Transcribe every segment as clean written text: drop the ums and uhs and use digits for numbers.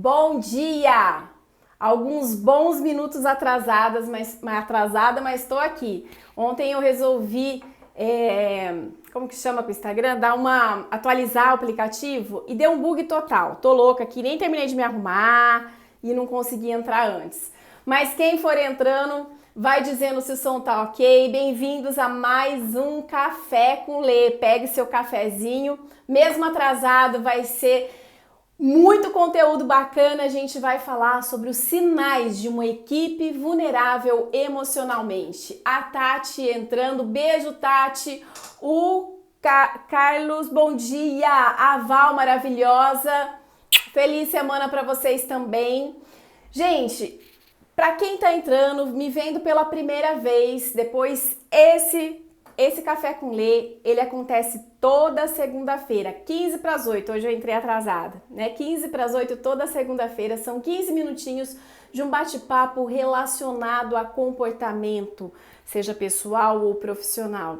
Bom dia! Alguns bons minutos atrasada, mas estou aqui. Ontem eu resolvi, como que chama com o Instagram? Atualizar o aplicativo e deu um bug total. Tô louca aqui, nem terminei de me arrumar e não consegui entrar antes. Mas quem for entrando, vai dizendo se o som tá ok. Bem-vindos a mais um Café com Lê. Pegue seu cafezinho, mesmo atrasado, vai ser muito conteúdo bacana. A gente vai falar sobre os sinais de uma equipe vulnerável emocionalmente. A Tati entrando, beijo Tati, o Carlos, bom dia, a Val maravilhosa, feliz semana para vocês também. Gente, para quem tá entrando, me vendo pela primeira vez, depois esse Café com Lê, ele acontece toda segunda-feira, 15 para as 8, hoje eu entrei atrasada, né? 15 para as 8 toda segunda-feira, são 15 minutinhos de um bate-papo relacionado a comportamento, seja pessoal ou profissional.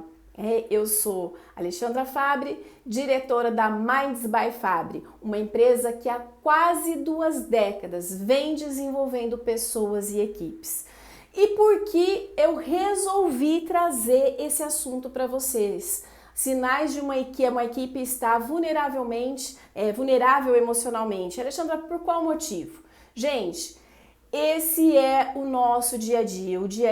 Eu sou Alexandra Fabre, diretora da Minds by Fabre, uma empresa que há quase 2 décadas vem desenvolvendo pessoas e equipes. E por que eu resolvi trazer esse assunto para vocês? Sinais de uma equipe está vulnerável emocionalmente. Alexandra, por qual motivo? Gente, esse é o nosso dia a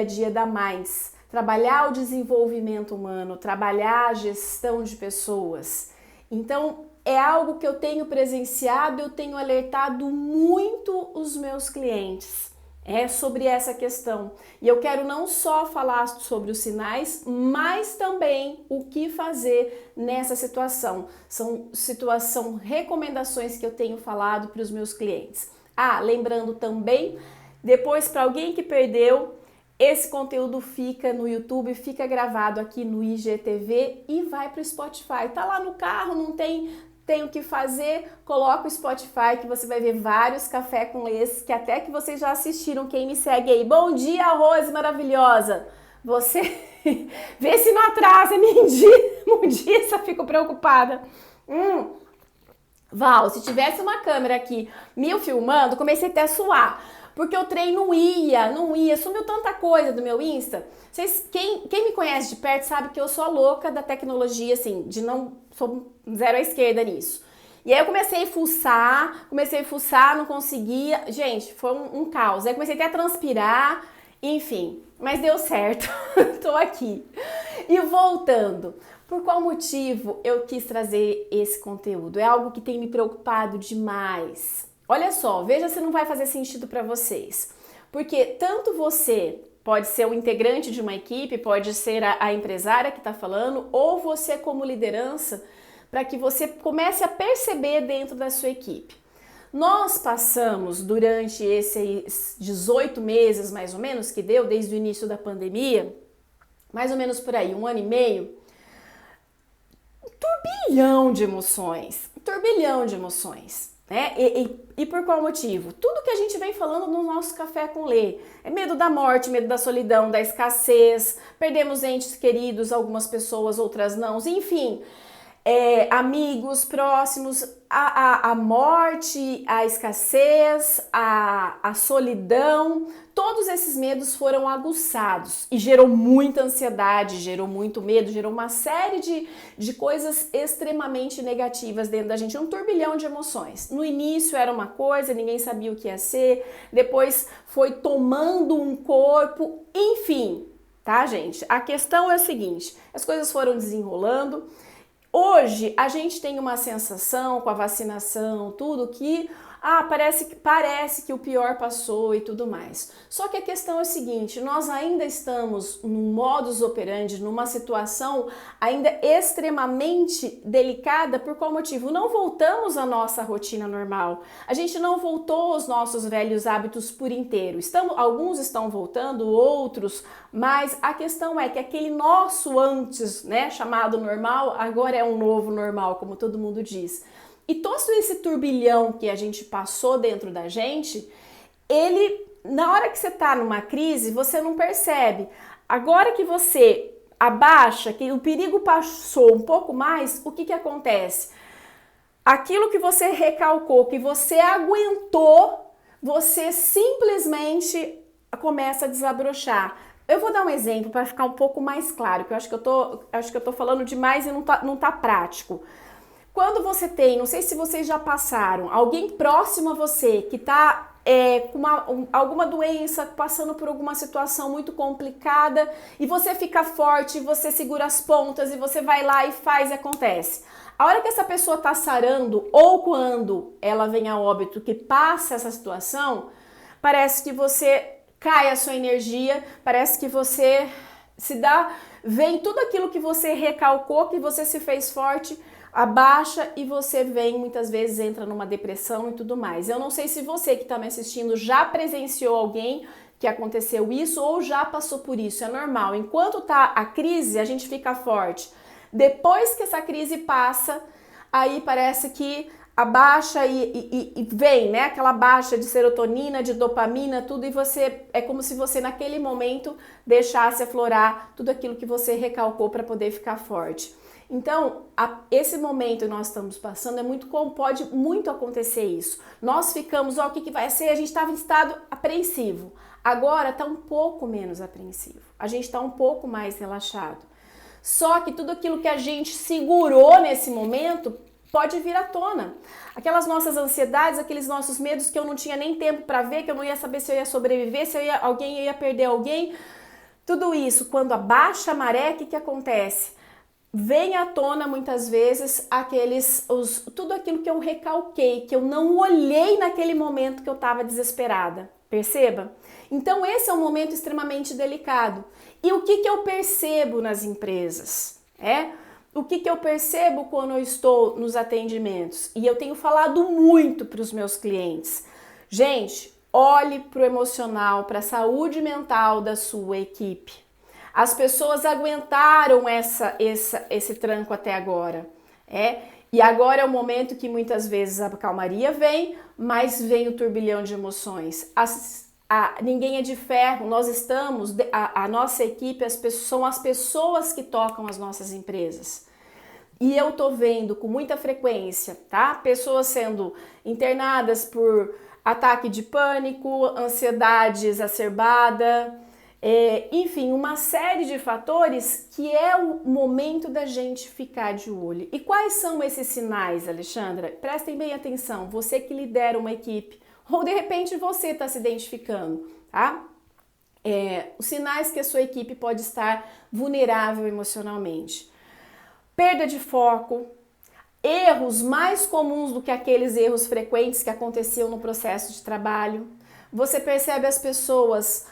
dia da Minds. Trabalhar o desenvolvimento humano, trabalhar a gestão de pessoas. Então, é algo que eu tenho presenciado, eu tenho alertado muito os meus clientes. Sobre essa questão. E eu quero não só falar sobre os sinais, mas também o que fazer nessa situação. São recomendações que eu tenho falado para os meus clientes. Lembrando também, depois para alguém que perdeu, esse conteúdo fica no YouTube, fica gravado aqui no IGTV e vai para o Spotify. Tá lá no carro, não tem o que fazer, coloca o Spotify que você vai ver vários Café com Lês, que até que vocês já assistiram, quem me segue aí. Bom dia, Rose maravilhosa! Você vê se não atrasa, me indica, só fico preocupada. Val, se tivesse uma câmera aqui me filmando, comecei até a suar, porque o trem não ia, sumiu tanta coisa do meu Insta. Quem me conhece de perto sabe que eu sou a louca da tecnologia, assim, sou zero à esquerda nisso. E aí eu comecei a fuçar, não conseguia. Gente, foi um caos. Aí eu comecei até a transpirar, enfim, mas deu certo, tô aqui. E voltando, por qual motivo eu quis trazer esse conteúdo? É algo que tem me preocupado demais. Olha só, veja se não vai fazer sentido para vocês. Porque tanto você pode ser o integrante de uma equipe, pode ser a empresária que está falando, ou você como liderança, para que você comece a perceber dentro da sua equipe. Nós passamos durante esses 18 meses, mais ou menos, que deu desde o início da pandemia, mais ou menos por aí, 1 ano e meio, turbilhão de emoções, né? E por qual motivo? Tudo que a gente vem falando no nosso Café com Lê. É medo da morte, medo da solidão, da escassez, perdemos entes queridos, algumas pessoas, outras não, enfim, amigos próximos, a morte, a escassez, a solidão, todos esses medos foram aguçados e gerou muita ansiedade, gerou muito medo, gerou uma série de coisas extremamente negativas dentro da gente, um turbilhão de emoções. No início era uma coisa, ninguém sabia o que ia ser, depois foi tomando um corpo, enfim, tá, gente? A questão é a seguinte, as coisas foram desenrolando. Hoje a gente tem uma sensação com a vacinação, tudo que parece que o pior passou e tudo mais. Só que a questão é a seguinte, nós ainda estamos num modus operandi, numa situação ainda extremamente delicada. Por qual motivo? Não voltamos à nossa rotina normal. A gente não voltou aos nossos velhos hábitos por inteiro. Alguns estão voltando, outros, mas a questão é que aquele nosso antes, né, chamado normal, agora é um novo normal, como todo mundo diz. E todo esse turbilhão que a gente passou dentro da gente, na hora que você tá numa crise, você não percebe. Agora que você abaixa, que o perigo passou um pouco mais, o que acontece? aquilo que você recalcou, que você aguentou, você simplesmente começa a desabrochar. Eu vou dar um exemplo para ficar um pouco mais claro, que eu acho que eu tô falando demais e não tá prático. Quando você tem, não sei se vocês já passaram, alguém próximo a você que tá com alguma doença, passando por alguma situação muito complicada, e você fica forte, você segura as pontas e você vai lá e faz e acontece. A hora que essa pessoa tá sarando, ou quando ela vem a óbito, que passa essa situação, parece que você cai a sua energia, parece que você vem tudo aquilo que você recalcou, que você se fez forte, abaixa e você vem, muitas vezes entra numa depressão e tudo mais. Eu não sei se você que está me assistindo já presenciou alguém que aconteceu isso ou já passou por isso, é normal. Enquanto tá a crise, a gente fica forte. Depois que essa crise passa, aí parece que abaixa e vem, né? Aquela baixa de serotonina, de dopamina, tudo, e é como se você naquele momento deixasse aflorar tudo aquilo que você recalcou para poder ficar forte. Então, esse momento que nós estamos passando pode muito acontecer isso. Nós ficamos, o que vai ser? A gente estava em estado apreensivo. Agora está um pouco menos apreensivo. A gente está um pouco mais relaxado. Só que tudo aquilo que a gente segurou nesse momento pode vir à tona. Aquelas nossas ansiedades, aqueles nossos medos que eu não tinha nem tempo para ver, que eu não ia saber se eu ia sobreviver, se alguém ia perder alguém. Tudo isso, quando abaixa a maré, o que acontece? Vem à tona muitas vezes tudo aquilo que eu recalquei, que eu não olhei naquele momento que eu estava desesperada. Perceba? Então esse é um momento extremamente delicado. E o que eu percebo nas empresas? O que eu percebo quando eu estou nos atendimentos? E eu tenho falado muito para os meus clientes. Gente, olhe para o emocional, para a saúde mental da sua equipe. As pessoas aguentaram esse tranco até agora, E agora é o momento que muitas vezes a calmaria vem, mas vem o turbilhão de emoções. Ninguém é de ferro, nós estamos, a nossa equipe, são as pessoas que tocam as nossas empresas. E eu tô vendo com muita frequência, tá? Pessoas sendo internadas por ataque de pânico, ansiedade exacerbada, enfim, uma série de fatores que é o momento da gente ficar de olho. E quais são esses sinais, Alexandra? Prestem bem atenção, você que lidera uma equipe, ou de repente você está se identificando, tá? Os sinais que a sua equipe pode estar vulnerável emocionalmente. Perda de foco, erros mais comuns do que aqueles erros frequentes que aconteciam no processo de trabalho. Você percebe as pessoas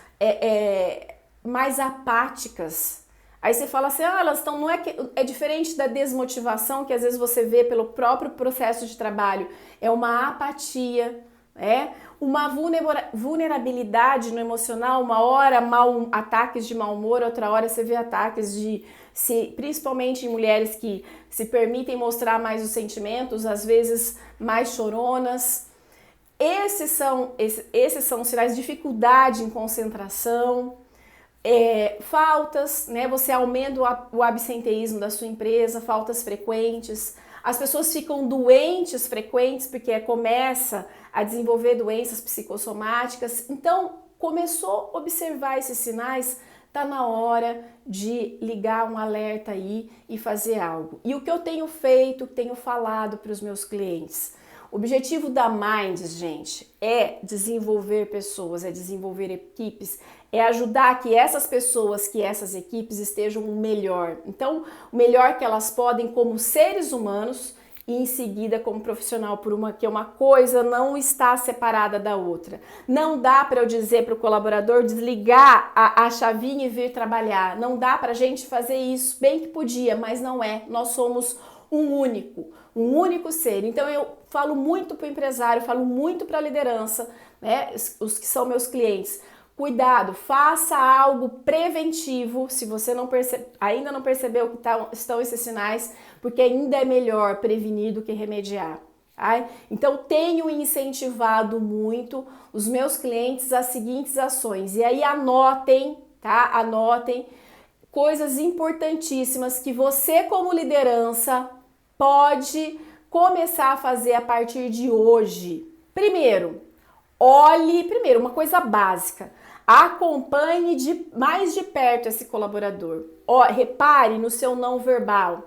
mais apáticas. Aí você fala assim, elas estão, não é diferente da desmotivação que às vezes você vê pelo próprio processo de trabalho, é uma apatia, uma vulnerabilidade no emocional, uma hora ataques de mau humor, outra hora você vê ataques principalmente em mulheres que se permitem mostrar mais os sentimentos, às vezes mais choronas. Esses são sinais de dificuldade em concentração, faltas, né? Você aumenta o absenteísmo da sua empresa, faltas frequentes. As pessoas ficam doentes frequentes porque começa a desenvolver doenças psicossomáticas. Então, começou a observar esses sinais, tá na hora de ligar um alerta aí e fazer algo. E o que eu tenho feito, tenho falado para os meus clientes? O objetivo da Minds, gente, é desenvolver pessoas, é desenvolver equipes, é ajudar que essas pessoas, que essas equipes estejam melhor. Então, o melhor que elas podem como seres humanos e em seguida como profissional, que uma coisa não está separada da outra. Não dá para eu dizer para o colaborador desligar a chavinha e vir trabalhar. Não dá para a gente fazer isso, bem que podia, mas não é. Nós somos um único ser. Então eu falo muito para o empresário, falo muito para a liderança, né? Os que são meus clientes. Cuidado, faça algo preventivo, se você ainda não percebeu que estão esses sinais, porque ainda é melhor prevenir do que remediar. Tá? Então, tenho incentivado muito os meus clientes às seguintes ações. E aí anotem, tá? Anotem coisas importantíssimas que você, como liderança, pode começar a fazer a partir de hoje? Primeiro, uma coisa básica, acompanhe mais de perto esse colaborador. Repare no seu não verbal.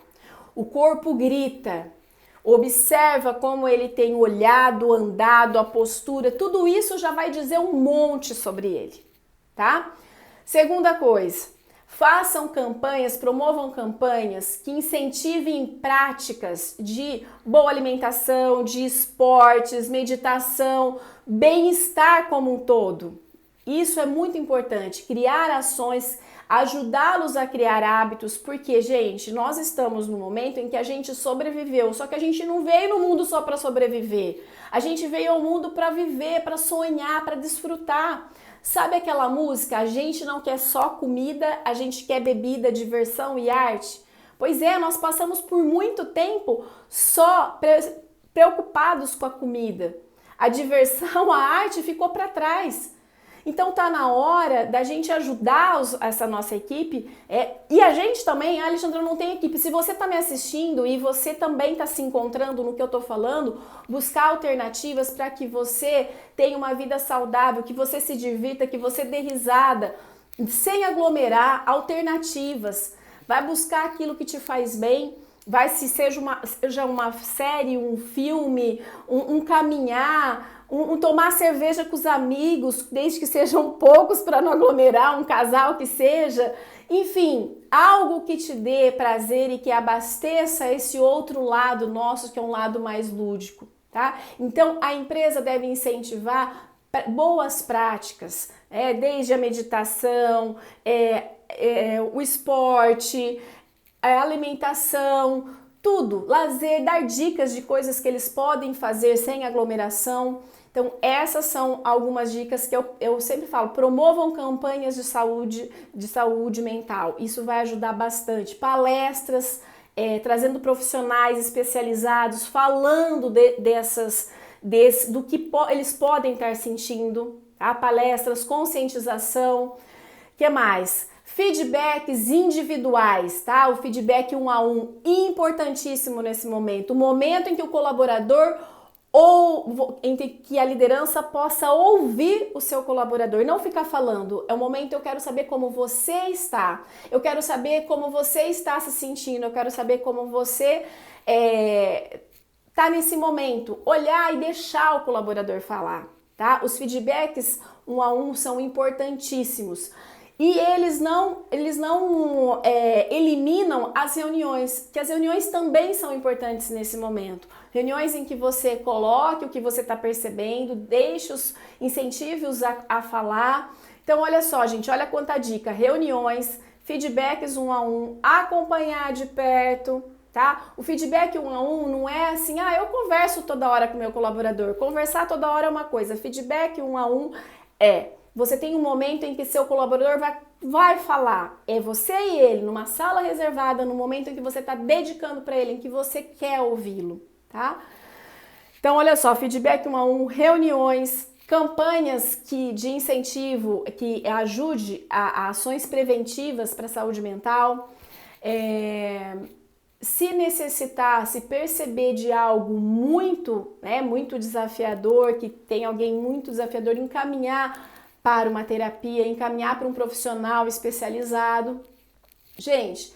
O corpo grita. Observa como ele tem olhado, andado, a postura, tudo isso já vai dizer um monte sobre ele, tá? Segunda coisa, promovam campanhas que incentivem práticas de boa alimentação, de esportes, meditação, bem-estar como um todo. Isso é muito importante, criar ações, ajudá-los a criar hábitos, porque, gente, nós estamos no momento em que a gente sobreviveu, só que a gente não veio no mundo só para sobreviver. A gente veio ao mundo para viver, para sonhar, para desfrutar. Sabe aquela música? A gente não quer só comida, a gente quer bebida, diversão e arte. Pois é, nós passamos por muito tempo só preocupados com a comida. A diversão, a arte ficou para trás. Então tá na hora da gente ajudar essa nossa equipe e a gente também, Alexandra, não tem equipe. Se você tá me assistindo e você também tá se encontrando no que eu tô falando, buscar alternativas para que você tenha uma vida saudável, que você se divirta, que você dê risada, sem aglomerar, alternativas. Vai buscar aquilo que te faz bem. Seja uma série, um filme, um caminhar, um tomar cerveja com os amigos, desde que sejam poucos para não aglomerar, um casal que seja. Enfim, algo que te dê prazer e que abasteça esse outro lado nosso, que é um lado mais lúdico, tá? Então, a empresa deve incentivar boas práticas, desde a meditação, o esporte, a alimentação, tudo, lazer, dar dicas de coisas que eles podem fazer sem aglomeração. Então, essas são algumas dicas que eu sempre falo. Promovam campanhas de saúde mental. Isso vai ajudar bastante. Palestras, trazendo profissionais especializados, falando do que eles podem estar sentindo. Tá? Palestras, conscientização. O que mais? Feedbacks individuais, tá? O feedback 1 a 1, importantíssimo nesse momento. O momento em que o colaborador em que a liderança possa ouvir o seu colaborador, não ficar falando. É o momento, eu quero saber como você está. Eu quero saber como você está se sentindo. Eu quero saber como você tá nesse momento. Olhar e deixar o colaborador falar, tá? Os feedbacks 1 a 1 são importantíssimos. E eles não eliminam as reuniões, que as reuniões também são importantes nesse momento. Reuniões em que você coloque o que você está percebendo, incentive-os a falar. Então, olha só, gente, olha quanta dica. Reuniões, feedbacks 1 a 1, acompanhar de perto, tá? O feedback 1 a 1 não é assim, eu converso toda hora com o meu colaborador. Conversar toda hora é uma coisa. Feedback 1 a 1 você tem um momento em que seu colaborador vai falar. É você e ele, numa sala reservada, no momento em que você está dedicando para ele, em que você quer ouvi-lo, tá? Então, olha só, feedback 1 a 1, reuniões, campanhas de incentivo, que ajude a ações preventivas para a saúde mental. Se necessitar, se perceber de algo muito desafiador, que tem alguém muito desafiador, encaminhar para uma terapia, encaminhar para um profissional especializado. Gente,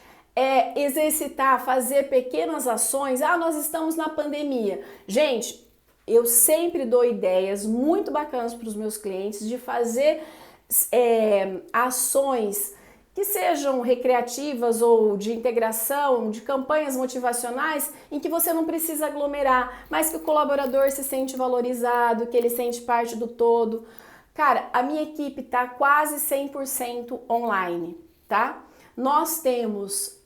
exercitar, fazer pequenas ações. Nós estamos na pandemia. Gente, eu sempre dou ideias muito bacanas para os meus clientes de fazer ações que sejam recreativas ou de integração, de campanhas motivacionais, em que você não precisa aglomerar, mas que o colaborador se sente valorizado, que ele sente parte do todo. Cara, a minha equipe tá quase 100% online, tá? Nós temos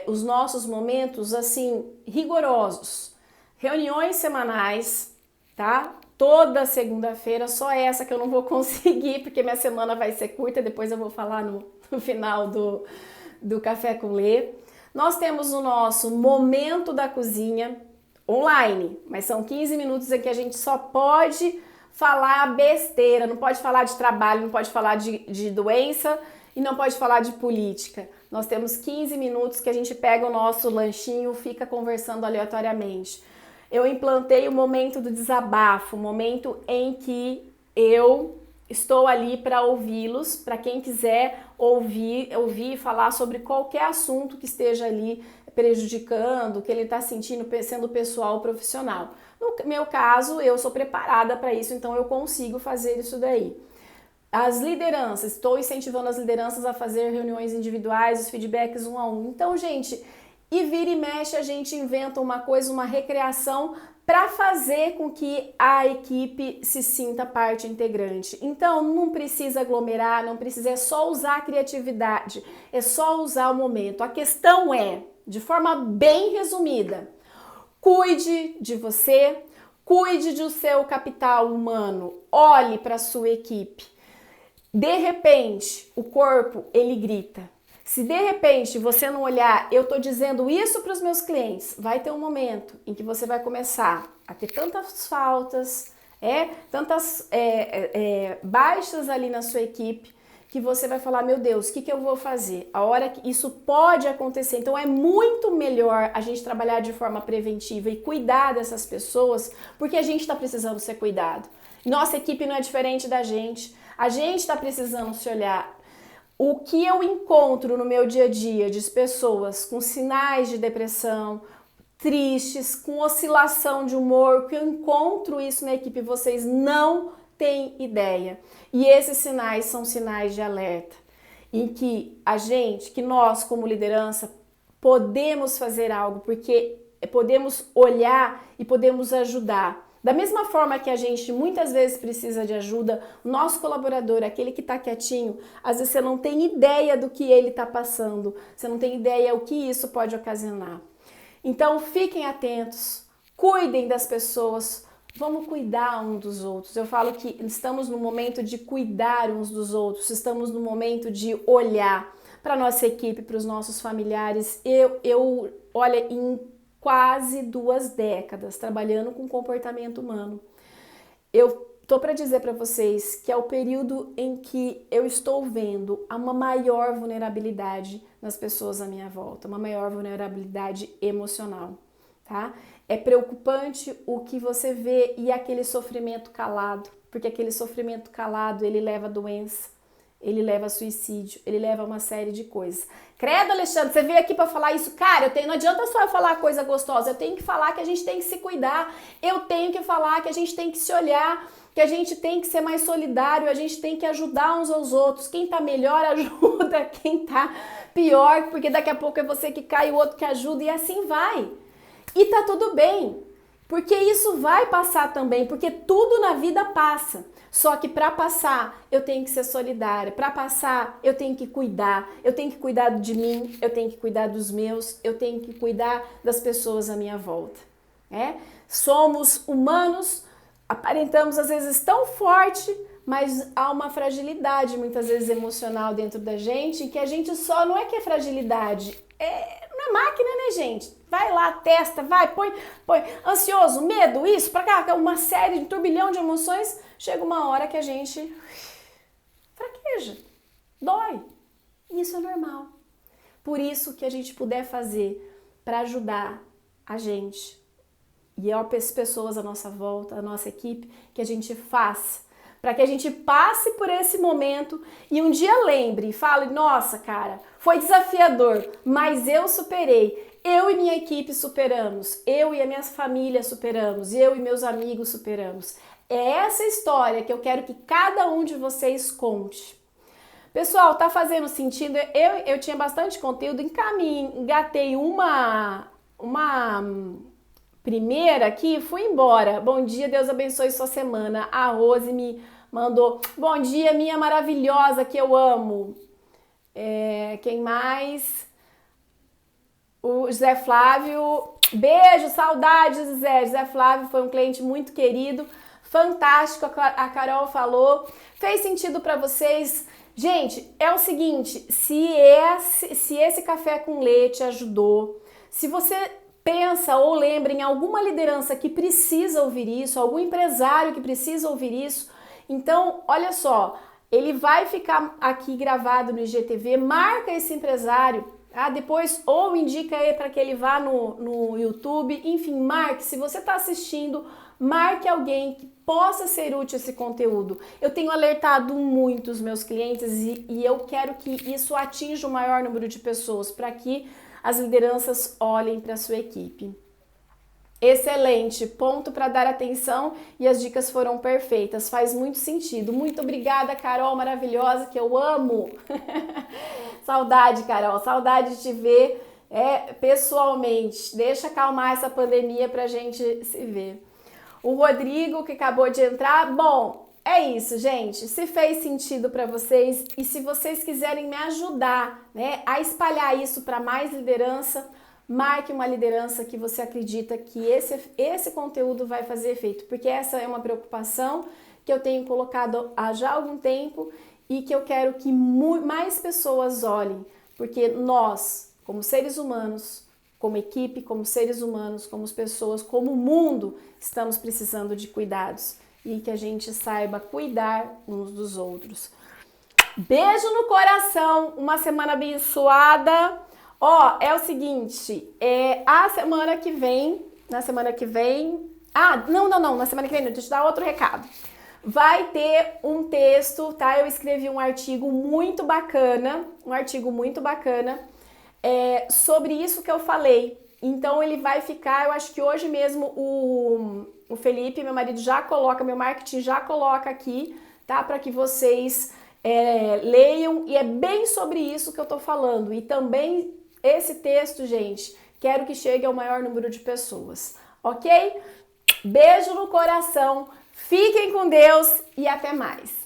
os nossos momentos, assim, rigorosos. Reuniões semanais, tá? Toda segunda-feira, só essa que eu não vou conseguir, porque minha semana vai ser curta, depois eu vou falar no final do Café com Lê. Nós temos o nosso Momento da Cozinha online, mas são 15 minutos em que a gente só pode falar besteira, não pode falar de trabalho, não pode falar de doença e não pode falar de política. Nós temos 15 minutos que a gente pega o nosso lanchinho, fica conversando aleatoriamente. eu implantei o momento do desabafo, o momento em que eu estou ali para ouvi-los, para quem quiser ouvir e falar sobre qualquer assunto que esteja ali prejudicando, que ele está sentindo, sendo pessoal ou profissional. No meu caso, eu sou preparada para isso, então eu consigo fazer isso daí. As lideranças, estou incentivando as lideranças a fazer reuniões individuais, os feedbacks 1 a 1. Então, gente, e vira e mexe, a gente inventa uma coisa, uma recreação para fazer com que a equipe se sinta parte integrante. Então, não precisa aglomerar, não precisa, é só usar a criatividade, é só usar o momento. A questão é, de forma bem resumida, cuide de você, cuide do seu capital humano, olhe para a sua equipe. De repente, o corpo, ele grita. Se de repente você não olhar, eu tô dizendo isso para os meus clientes, vai ter um momento em que você vai começar a ter tantas faltas, tantas baixas ali na sua equipe, que você vai falar, meu Deus, o que eu vou fazer? A hora que isso pode acontecer, então é muito melhor a gente trabalhar de forma preventiva e cuidar dessas pessoas, porque a gente está precisando ser cuidado. Nossa equipe não é diferente da gente, a gente está precisando se olhar. O que eu encontro no meu dia a dia de pessoas com sinais de depressão, tristes, com oscilação de humor, que eu encontro isso na equipe, vocês não têm ideia. E esses sinais são sinais de alerta, em que que nós como liderança, podemos fazer algo, porque podemos olhar e podemos ajudar. Da mesma forma que a gente muitas vezes precisa de ajuda, o nosso colaborador, aquele que está quietinho, às vezes você não tem ideia do que ele está passando, você não tem ideia o que isso pode ocasionar. Então fiquem atentos, cuidem das pessoas, vamos cuidar uns dos outros. Eu falo que estamos no momento de cuidar uns dos outros, estamos no momento de olhar para a nossa equipe, para os nossos familiares. Olha, em quase 2 décadas trabalhando com comportamento humano, eu tô para dizer para vocês que é o período em que eu estou vendo uma maior vulnerabilidade nas pessoas à minha volta, uma maior vulnerabilidade emocional, tá? É preocupante o que você vê e aquele sofrimento calado, porque aquele sofrimento calado, ele leva a doença, ele leva a suicídio, ele leva a uma série de coisas. Credo, Alexandre, você veio aqui para falar isso? Cara, não adianta só eu falar coisa gostosa, eu tenho que falar que a gente tem que se cuidar, eu tenho que falar que a gente tem que se olhar, que a gente tem que ser mais solidário, a gente tem que ajudar uns aos outros. Quem tá melhor ajuda, quem tá pior, porque daqui a pouco é você que cai, o outro que ajuda, e assim vai. E tá tudo bem, porque isso vai passar também, porque tudo na vida passa. Só que para passar, eu tenho que ser solidária. Para passar, eu tenho que cuidar. Eu tenho que cuidar de mim, eu tenho que cuidar dos meus, eu tenho que cuidar das pessoas à minha volta. Somos humanos, aparentamos às vezes tão forte, mas há uma fragilidade muitas vezes emocional dentro da gente, que a gente só não é que é fragilidade, não é máquina, né, gente? Vai lá, testa, vai, põe ansioso, medo, isso, pra cá, uma série de turbilhão de emoções. Chega uma hora que a gente fraqueja, dói. Isso é normal. Por isso que a gente puder fazer para ajudar a gente e as pessoas à nossa volta, a nossa equipe, que a gente faça, para que a gente passe por esse momento e um dia lembre e fale, nossa, cara, foi desafiador, mas eu superei. Eu e minha equipe superamos, eu e a minha família superamos, eu e meus amigos superamos. É essa história que eu quero que cada um de vocês conte. Pessoal, tá fazendo sentido? Eu tinha bastante conteúdo, engatei uma primeira aqui, fui embora. Bom dia, Deus abençoe sua semana. A Rose me mandou, bom dia, minha maravilhosa, que eu amo. Quem mais? O José Flávio, beijo, saudades, José Flávio foi um cliente muito querido. Fantástico, a Carol falou. Fez sentido para vocês? Gente, é o seguinte, se esse café com leite ajudou, se você pensa ou lembra em alguma liderança que precisa ouvir isso, algum empresário que precisa ouvir isso, então, olha só, ele vai ficar aqui gravado no IGTV, marca esse empresário, Depois ou indica ele para que ele vá no YouTube, enfim, marque. Se você está assistindo, marque alguém que possa ser útil esse conteúdo. Eu tenho alertado muito os meus clientes e eu quero que isso atinja o maior número de pessoas, para que as lideranças olhem para a sua equipe. Excelente, ponto para dar atenção e as dicas foram perfeitas, faz muito sentido. Muito obrigada, Carol, maravilhosa, que eu amo. Saudade, Carol, saudade de te ver pessoalmente. Deixa acalmar essa pandemia pra gente se ver. O Rodrigo, que acabou de entrar, bom, é isso, gente. Se fez sentido para vocês e se vocês quiserem me ajudar, né, a espalhar isso para mais liderança, marque uma liderança que você acredita que esse conteúdo vai fazer efeito, porque essa é uma preocupação que eu tenho colocado há já algum tempo e que eu quero que mais pessoas olhem, porque nós, como seres humanos, como equipe, como seres humanos, como pessoas, como mundo, estamos precisando de cuidados e que a gente saiba cuidar uns dos outros. Beijo no coração, uma semana abençoada. É o seguinte, na semana que vem, na semana que vem, deixa eu te dar outro recado. Vai ter um texto, tá? Eu escrevi um artigo muito bacana, sobre isso que eu falei. Então ele vai ficar, eu acho que hoje mesmo o Felipe, meu marido, meu marketing já coloca aqui, tá? Para que vocês leiam, e é bem sobre isso que eu tô falando. E também esse texto, gente, quero que chegue ao maior número de pessoas, ok? Beijo no coração, fiquem com Deus e até mais!